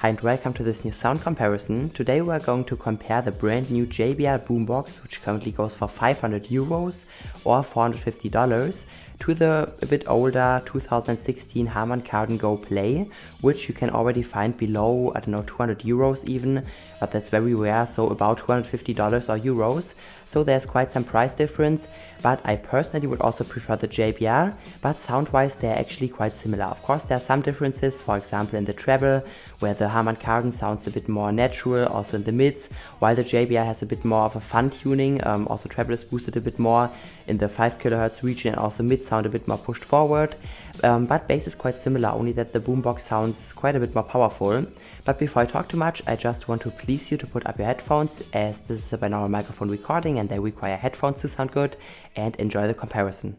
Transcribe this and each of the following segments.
Hi and welcome to this new sound comparison. Today we are going to compare the brand new JBL Boombox, which currently goes for 500 euros or $450, to the a bit older 2016 Harman Kardon Go+Play, which you can already find below, I don't know, 200 euros even, but that's very rare, so about $250 or euros. So there's quite some price difference, but I personally would also prefer the JBL, but sound-wise they're actually quite similar. Of course there are some differences, for example in the treble, where the Harman Kardon sounds a bit more natural, also in the mids, while the JBL has a bit more of a fun tuning. Also treble is boosted a bit more in the 5 kHz region, and also mid sound a bit more pushed forward. But bass is quite similar, only that the Boombox sounds quite a bit more powerful. But before I talk too much, I just want to please you to put up your headphones, as this is a binaural microphone recording and they require headphones to sound good, and enjoy the comparison.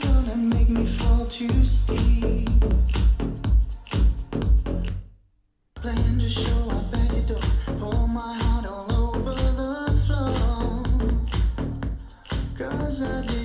Gonna make me fall too steep. Playing to show I back it up. Pour my heart all over the floor. 'Cause I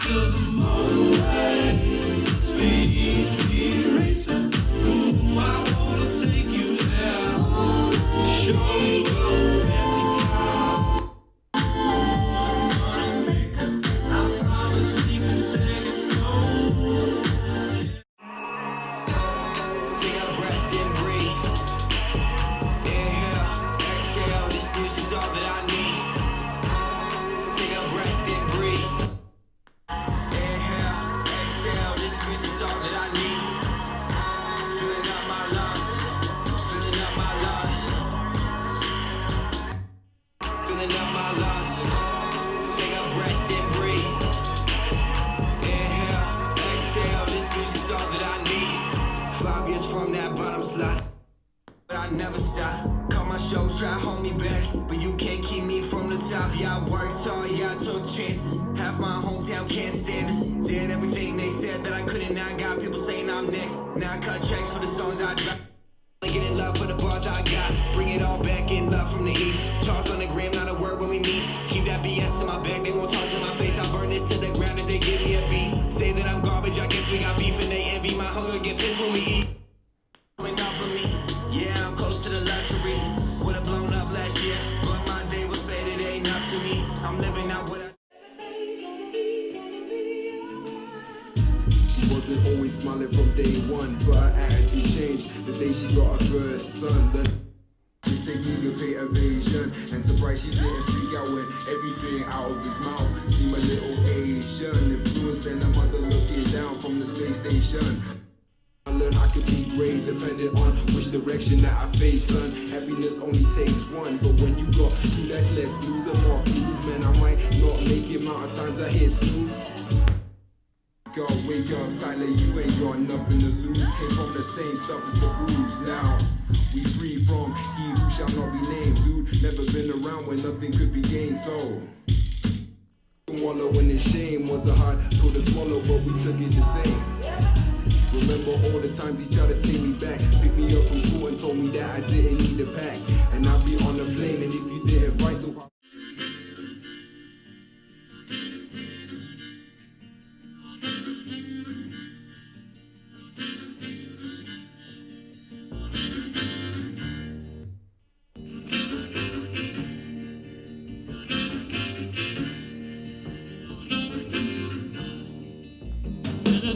to the motorway. Speed, speed racer. Ooh, I wanna take you there. Show you a fancy car. I promise we can take it slow. Take a breath and breathe. Inhale, exhale. This music's all that I need. Take a breath and breathe. Inhale, exhale. This music's all that I need. Filling up my lungs. Filling up my lungs. Filling up my lungs. Take a breath and breathe. Inhale, exhale. This music's all that I need. 5 years from that bottom slot, but I never stop. Call my shows, try to hold me back, but you can't keep me from the top. Yeah, I worked hard, yeah, I took chances. Half my hometown can't stand us. Did everything they said that I couldn't. Now I got people saying I'm next. Now I cut checks for the songs I drop. Get in love for the bars I got. Bring it all back in love from the east. Talk on the gram, not a word when we meet. Keep that BS in my back, they won't talk to my face. I burn this to the ground if they give me a beat. Say that I'm garbage, I guess we got beef and they envy my hunger. Get this when we eat. Up with me, yeah, I'm close to the luxury. Would've blown up last year, but my day was faded, ain't up to me. I'm living out what I. She wasn't always smiling from day one, but her attitude changed the day she got her first son. The technique of hate evasion, and surprised she didn't freak out when everything out of his mouth seemed a little Asian. Influenced and the mother looking down from the space station. I learned I could be great depending on which direction that I face, son. Happiness only takes one, but when you got two, that's less. Lose or more blues, man, I might not make it. Amount of times I hit snooze. God, wake up, Tyler, you ain't got nothing to lose. Came from the same stuff as the bruise. Now we free from he who shall not be named. Dude, never been around when nothing could be gained. So wallow in his shame was a hard pill to swallow, but we took it the same. Remember all the times he tried to take me back, picked me up from school and told me that I didn't need a pack, and I'd be on the plane, and if you didn't fight so hard.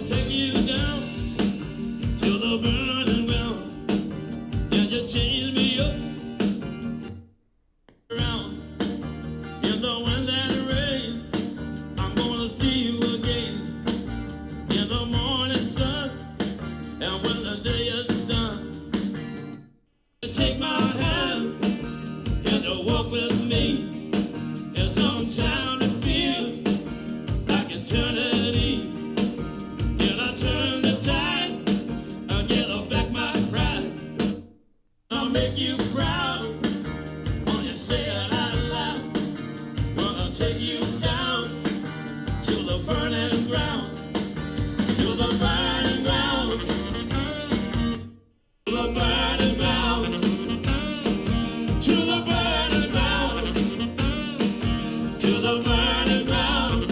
Take you down to the burning ground, and you change me up around in the wind and the rain. I'm gonna see you again in the morning sun, and when the day is done, you take my hand and you walk with me, and sometimes it feels like eternity. Turn the tide, I'll get back my pride. I'll make you proud when you say it out loud. Gonna take you down to the burning ground, to the burning ground, to the burning ground, to the burning ground, to the burning ground.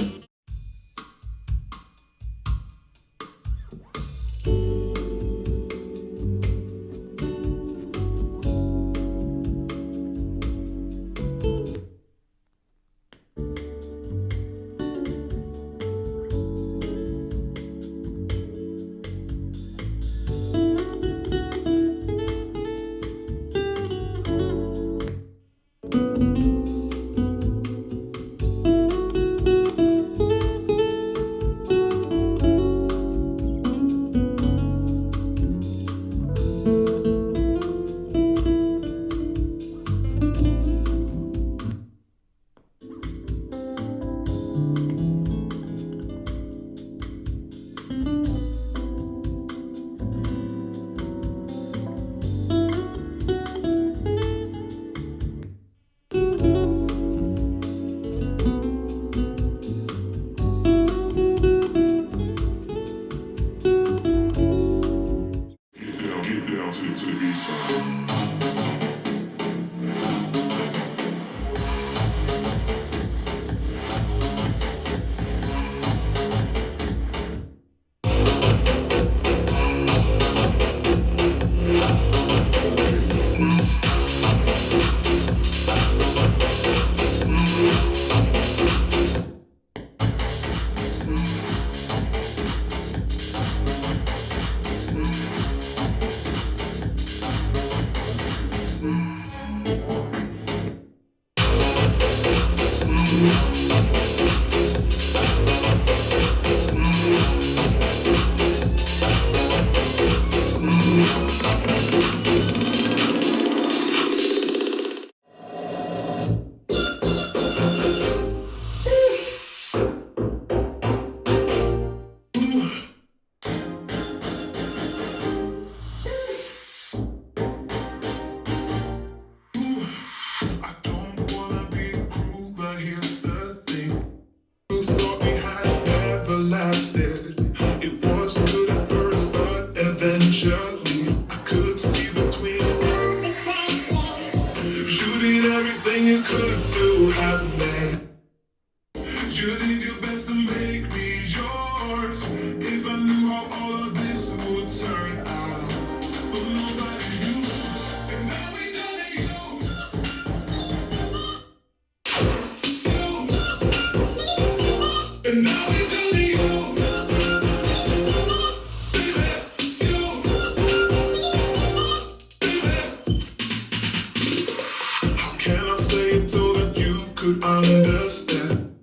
could understand.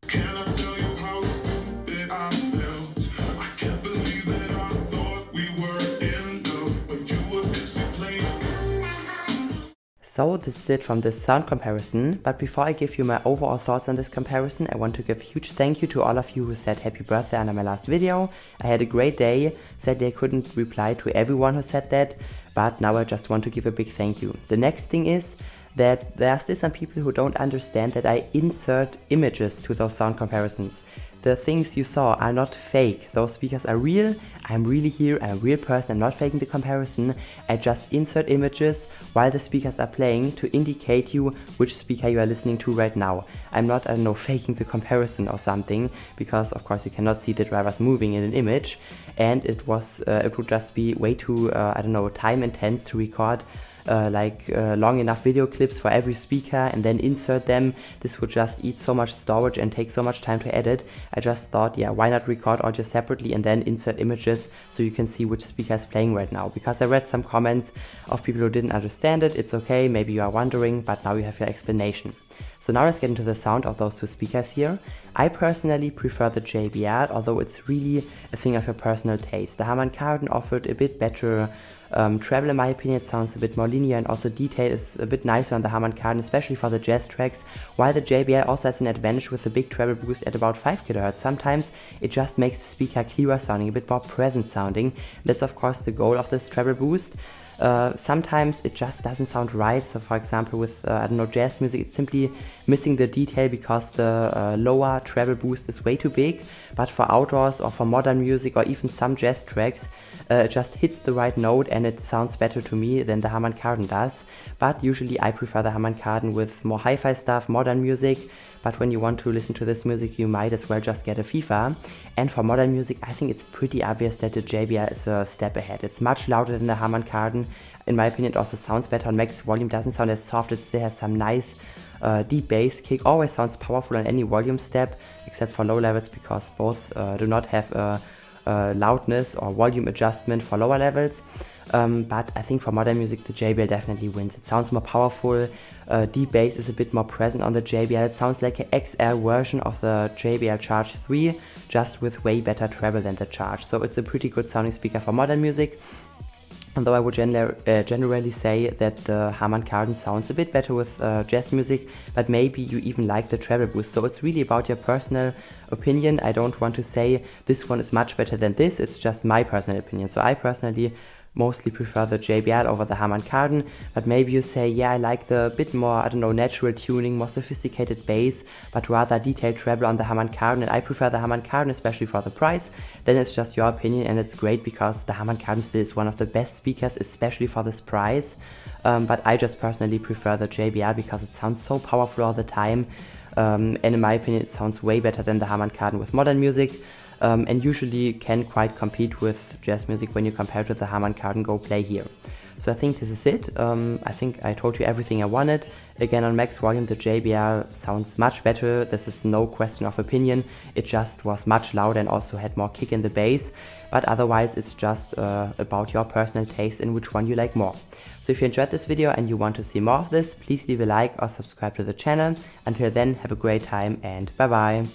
Can I tell you how stupid I felt? I can't believe that I thought we were in love, but you were busy playing. So this is it from this sound comparison, but before I give you my overall thoughts on this comparison, I want to give a huge thank you to all of you who said happy birthday under my last video. I had a great day. Sadly I couldn't reply to everyone who said that, but now I just want to give a big thank you. The next thing is that there are still some people who don't understand that I insert images to those sound comparisons. The things you saw are not fake. Those speakers are real. I'm really here. I'm a real person. I'm not faking the comparison. I just insert images while the speakers are playing to indicate you which speaker you are listening to right now. I'm not, I don't know, faking the comparison or something, because of course you cannot see the drivers moving in an image, and it would just be way too, I don't know, time intense to record long enough video clips for every speaker and then insert them. This would just eat so much storage and take so much time to edit. I just thought, yeah, why not record audio separately and then insert images so you can see which speaker is playing right now. Because I read some comments of people who didn't understand it. It's okay, maybe you are wondering, but now you have your explanation. So now let's get into the sound of those two speakers here. I personally prefer the JBL, although it's really a thing of your personal taste. The Harman Kardon offered a bit better treble in my opinion. It sounds a bit more linear, and also detail is a bit nicer on the Harman Kardon, especially for the jazz tracks, while the JBL also has an advantage with the big treble boost at about 5 kHz. Sometimes it just makes the speaker clearer sounding, a bit more present sounding. That's of course the goal of this treble boost. Sometimes it just doesn't sound right. So for example with, I don't know, jazz music, it's simply missing the detail because the lower treble boost is way too big. But for outdoors or for modern music or even some jazz tracks, it just hits the right note and it sounds better to me than the Harman Kardon does. But usually I prefer the Harman Kardon with more hi-fi stuff, modern music. But when you want to listen to this music, you might as well just get a FIFA. And for modern music, I think it's pretty obvious that the JBL is a step ahead. It's much louder than the Harman Kardon. In my opinion, it also sounds better on max volume. Doesn't sound as soft. It still has some nice deep bass kick. Always sounds powerful on any volume step, except for low levels, because both do not have a loudness or volume adjustment for lower levels. But I think for modern music the JBL definitely wins. It sounds more powerful, deep bass is a bit more present on the JBL. It sounds like an XL version of the JBL Charge 3, just with way better treble than the Charge. So it's a pretty good sounding speaker for modern music. Although I would generally say that the Harman Kardon sounds a bit better with jazz music, but maybe you even like the treble boost. So it's really about your personal opinion. I don't want to say this one is much better than this, it's just my personal opinion. So I personally mostly prefer the JBL over the Harman Kardon, but maybe you say, yeah, I like the bit more, I don't know, natural tuning, more sophisticated bass, but rather detailed treble on the Harman Kardon, and I prefer the Harman Kardon, especially for the price. Then it's just your opinion, and it's great because the Harman Kardon still is one of the best speakers, especially for this price. But I just personally prefer the JBL because it sounds so powerful all the time, and in my opinion it sounds way better than the Harman Kardon with modern music. And usually can quite compete with jazz music when you compare it with the Harman Kardon Go+Play here. So I think this is it. I think I told you everything I wanted. Again, on max volume the JBL sounds much better. This is no question of opinion. It just was much louder and also had more kick in the bass. But otherwise it's just about your personal taste and which one you like more. So if you enjoyed this video and you want to see more of this, please leave a like or subscribe to the channel. Until then, have a great time and bye bye.